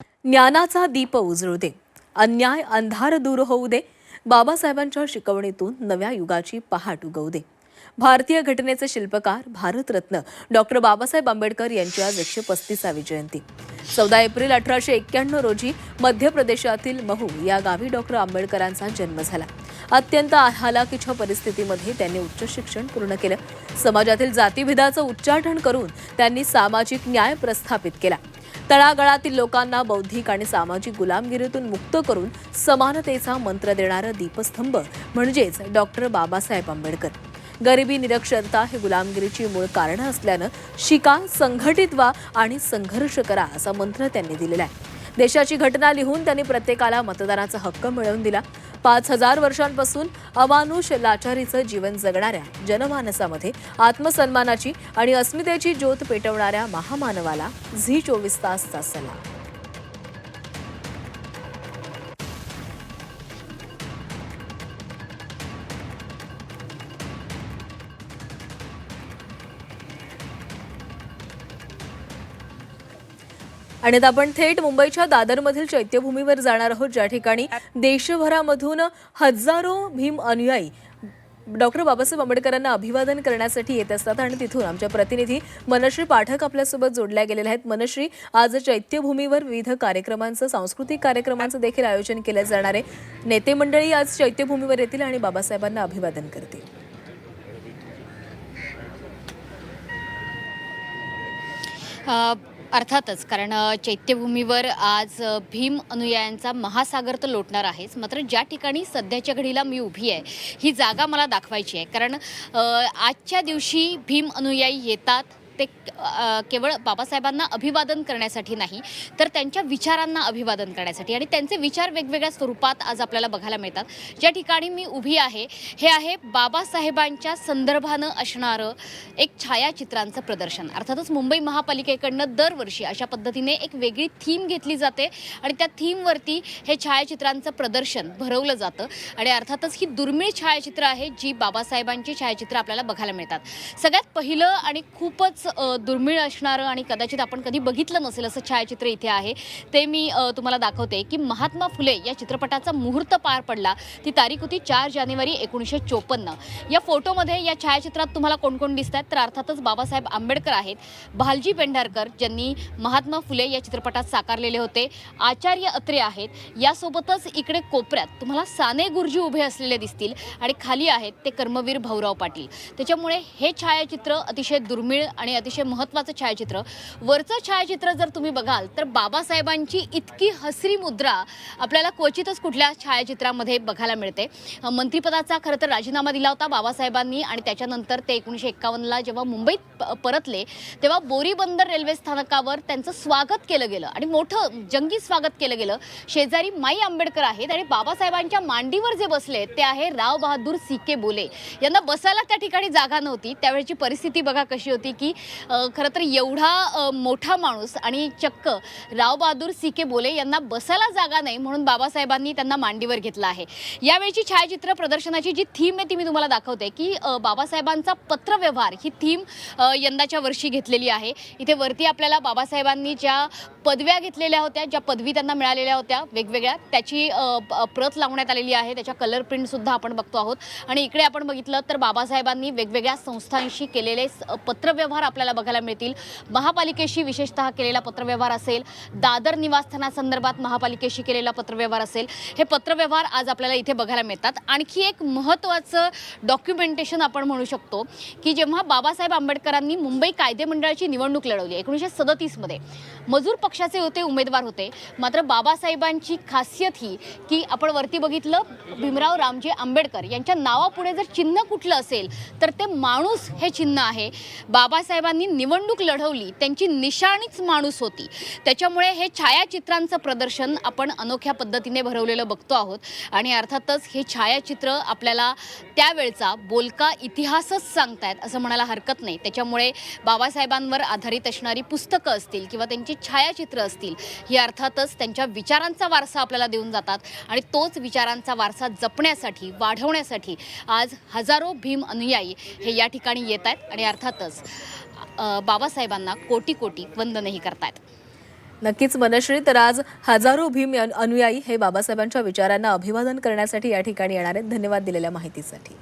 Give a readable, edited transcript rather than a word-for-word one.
ज्ञानाचा दीप उजळू दे, अन्याय अंधार दूर होऊ दे, बाबासाहेबांच्या शिकवणीतून नव्या युगाची पहाट उगवू दे. भारतीय घटनेचे शिल्पकार भारतरत्न डॉक्टर बाबासाहेब आंबेडकर यांची आज 135वी जयंती. 14 एप्रिल 1891 रोजी मध्य प्रदेशातील महू या गावी डॉक्टर आंबेडकरांचा जन्म झाला. अत्यंत हालाकीच्या परिस्थितीमध्ये त्यांनी उच्च शिक्षण पूर्ण केलं. समाजातील जातीभेदाचं उच्चाटन करून त्यांनी सामाजिक न्याय प्रस्थापित केला. तळागाळातील लोकांना बौद्धिक आणि सामाजिक गुलामगिरीतून मुक्त करून समानतेचा मंत्र देणारा दीपस्तंभ म्हणजेच डॉक्टर बाबासाहेब आंबेडकर. गरिबी, निरक्षरता हे गुलामगिरीची मूळ कारणं असल्यानं शिका, संघटित व्हा आणि संघर्ष करा असा मंत्र त्यांनी दिलेला आहे. देशाची घटना लिहून त्यांनी प्रत्येकाला मतदानाचा हक्क मिळवून दिला. 5000 वर्षांपासून अमानुष लाचारीचं जीवन जगणाऱ्या जनमानसामध्ये आत्मसन्मानाची आणि अस्मितेची ज्योत पेटवणाऱ्या महामानवाला झी 24 तासचा सलाम. आणि आता आपण थेट मुंबईच्या दादरमधील चैत्यभूमीवर जाणार आहोत, ज्या ठिकाणी देशभरामधून हजारो भीम अनुयायी डॉक्टर बाबासाहेब आंबेडकरांना अभिवादन करण्यासाठी येत असतात. आणि तिथून आमच्या प्रतिनिधी मनश्री पाठक आपल्यासोबत जोडल्या गेलेल्या आहेत. मनश्री, आज चैत्यभूमीवर विविध कार्यक्रमांचं, सांस्कृतिक कार्यक्रमांचं देखील आयोजन केलं जाणार आहे. नेते मंडळी आज चैत्यभूमीवर येतील आणि बाबासाहेबांना अभिवादन करतील. अर्थातच, कारण चैत्यभूमीवर आज भीम अनुयायांचा महासागर तर लोटणार आहेच. मात्र ज्या ठिकाणी सध्याच्या घडीला मी उभी आहे, ही जागा मला दाखवायची आहे. कारण आजच्या दिवशी भीम अनुयायी येतात ते केवळ बाबासाहेबांना अभिवादन करण्यासाठी नाही, तर त्यांच्या विचारांना अभिवादन करण्यासाठी. आणि त्यांचे विचार वेगवेगळ्या स्वरूपात आज आपल्याला बघायला मिळतात. ज्या ठिकाणी मी उभी आहे, हे आहे बाबासाहेबांच्या संदर्भानं असणारं एक छायाचित्रांचं प्रदर्शन. अर्थातच मुंबई महापालिकेकडनं दरवर्षी अशा पद्धतीने एक वेगळी थीम घेतली जाते आणि त्या थीमवरती हे छायाचित्रांचं प्रदर्शन भरवलं जातं. आणि अर्थातच ही दुर्मिळ छायाचित्र आहे जी बाबासाहेबांची छायाचित्र आपल्याला बघायला मिळतात. सगळ्यात पहिलं आणि खूपच दुर्मिळ असणारं आणि कदाचित आपण कधी बघितलं नसेल असं छायाचित्र इथे आहे. ते मी तुम्हाला दाखवते की महात्मा फुले या चित्रपटाचा मुहूर्त पार पडला. ती तारीख होती 4 जानेवारी 1954. या फोटोमध्ये, या छायाचित्रात तुम्हाला कोण कोण दिसत आहेत, तर अर्थातच बाबासाहेब आंबेडकर आहेत, भालजी पेंढारकर ज्यांनी महात्मा फुले या चित्रपटात साकारलेले होते, आचार्य अत्रे आहेत, यासोबतच इकडे कोपऱ्यात तुम्हाला साने गुरुजी उभे असलेले दिसतील आणि खाली आहेत ते कर्मवीर भाऊराव पाटील. त्याच्यामुळे हे छायाचित्र अतिशय दुर्मिळ आणि अतिशय महत्त्वाचं छायाचित्र. वरचं छायाचित्र जर तुम्ही बघाल तर बाबासाहेबांची इतकी हसरी मुद्रा आपल्याला क्वचितच कुठल्या छायाचित्रामध्ये बघायला मिळते. मंत्रिपदाचा खरं तर राजीनामा दिला होता बाबासाहेबांनी आणि त्याच्यानंतर ते 1951ला जेव्हा मुंबईत परतले तेव्हा बोरीबंदर रेल्वे स्थानकावर त्यांचं स्वागत केलं गेलं आणि मोठं जंगी स्वागत केलं गेलं. शेजारी माई आंबेडकर आहेत आणि बाबासाहेबांच्या मांडीवर जे बसले ते आहे राव बहादूर सीके बोले. यांना बसायला त्या ठिकाणी जागा नव्हती. त्यावेळची परिस्थिती बघा कशी होती की खरं तर एवढा मोठा माणूस आणि चक्क राव बहादूर सीके बोले यांना बसायला जागा नाही म्हणून बाबासाहेबांनी त्यांना मांडीवर घेतलं आहे. यावेळची छायाचित्र प्रदर्शनाची जी थीम आहे ती मी तुम्हाला दाखवते की बाबासाहेबांचा पत्रव्यवहार ही थीम यंदाच्या वर्षी घेतलेली आहे. इथे वरती आपल्याला बाबासाहेबांनी ज्या पदव्या घेतलेल्या होत्या, ज्या पदवी त्यांना मिळालेल्या होत्या वेगवेगळ्या, त्याची प्रत लावण्यात आलेली आहे. त्याच्या कलर प्रिंटसुद्धा आपण बघतो आहोत. आणि इकडे आपण बघितलं तर बाबासाहेबांनी वेगवेगळ्या संस्थांशी केलेले पत्रव्यवहार आपल्याला बघायला मिळतील. महापालिकेशी विशेषतः केलेला पत्रव्यवहार असेल, दादर निवासस्थानासंदर्भात महापालिकेशी केलेला पत्रव्यवहार असेल, हे पत्रव्यवहार आज आपल्याला इथे बघायला मिळतात. आणखी एक महत्त्वाचं डॉक्युमेंटेशन आपण म्हणू शकतो की जेव्हा बाबासाहेब आंबेडकरांनी मुंबई कायदे मंडळाची निवडणूक लढवली 1937मध्ये, मजूर पक्षाचे होते उमेदवार होते. मात्र बाबासाहेबांची खासियत ही की आपण वरती बघितलं भीमराव रामजी आंबेडकर यांच्या नावापुढे जर चिन्ह कुठलं असेल तर ते माणूस हे चिन्ह आहे. बाबासाहेबांनी निवडणूक लढवली, त्यांची निशाणीच माणूस होती. त्याच्यामुळे हे छायाचित्रांचं प्रदर्शन आपण अनोख्या पद्धतीने भरवलेलं बघतो आहोत. आणि अर्थातच हे छायाचित्र आपल्याला त्यावेळचा बोलका इतिहासच सांगतायत असं म्हणायला हरकत नाही. त्याच्यामुळे बाबासाहेबांवर आधारित असणारी पुस्तकं असतील किंवा त्यांची छायाचित्र असतील, ही अर्थातच त्यांच्या विचारांचा वारसा आपल्याला देऊन जातात. आणि तोच विचारांचा वारसा जपण्यासाठी, वाढवण्यासाठी आज हजारो भीम अनुयायी हे या ठिकाणी येत आहेत आणि अर्थातच बाबासाहेबांना कोटी कोटी वंदनही करतायत. नक्कीच मनश्री. तर आज हजारो भीम अनुयायी हे बाबासाहेबांच्या विचारांना अभिवादन करण्यासाठी या ठिकाणी येणार आहेत. धन्यवाद दिलेल्या माहितीसाठी.